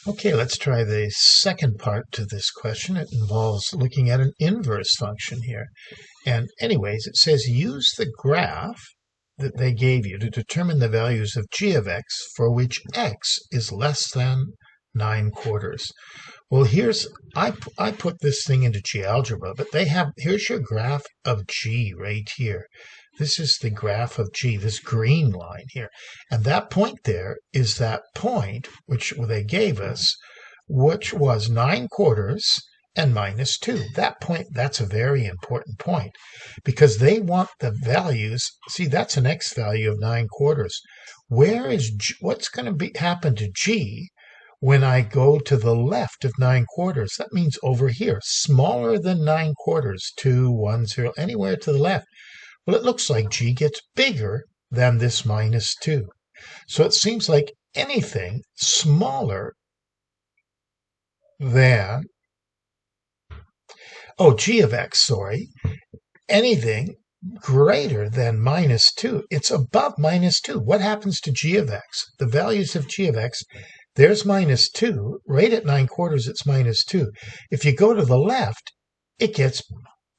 Okay, let's try the second part to this question. It involves looking at an inverse function here. And anyways, it says use the graph that they gave you to determine the values of g of x for which x is less than 9/4. Well, I put this thing into GeoGebra, but here's your graph of g right here. This is the graph of g, this green line here. And that point there is that point which they gave us, which was 9/4 and -2. That point, that's a very important point because they want the values. See, that's an x value of 9/4. What's going to happen to g when I go to the left of 9/4? That means over here, smaller than 9/4, 2, 1, 0, anywhere to the left. Well, it looks like g gets bigger than this -2. So it seems like anything smaller than, g of x, sorry, anything greater than -2, it's above -2. What happens to g of x? The values of g of x, there's -2. Right at 9/4, it's -2. If you go to the left, it gets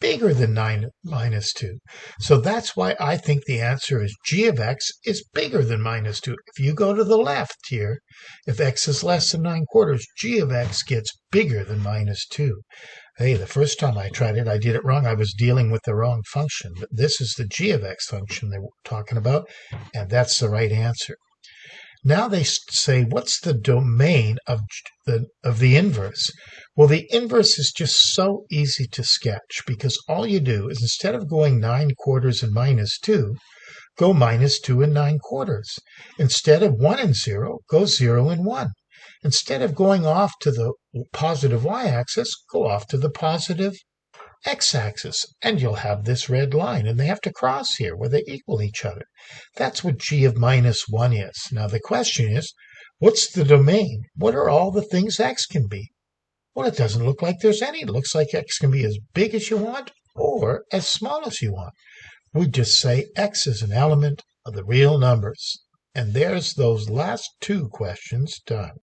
bigger than -2. So that's why I think the answer is g of x is bigger than -2. If you go to the left here, if x is less than 9/4, g of x gets bigger than -2. Hey, the first time I tried it, I did it wrong. I was dealing with the wrong function. But this is the g of x function they were talking about, and that's the right answer. Now they say, what's the domain of the inverse? Well, the inverse is just so easy to sketch because all you do is instead of going 9/4 and -2, go -2 and 9/4. Instead of 1 and 0, go 0 and 1. Instead of going off to the positive y-axis, go off to the positive x-axis, and you'll have this red line, and they have to cross here where they equal each other. That's what g of -1 is. Now the question is, what's the domain? What are all the things x can be? Well, it doesn't look like there's any. It looks like x can be as big as you want or as small as you want. We just say x is an element of the real numbers. And there's those last two questions done.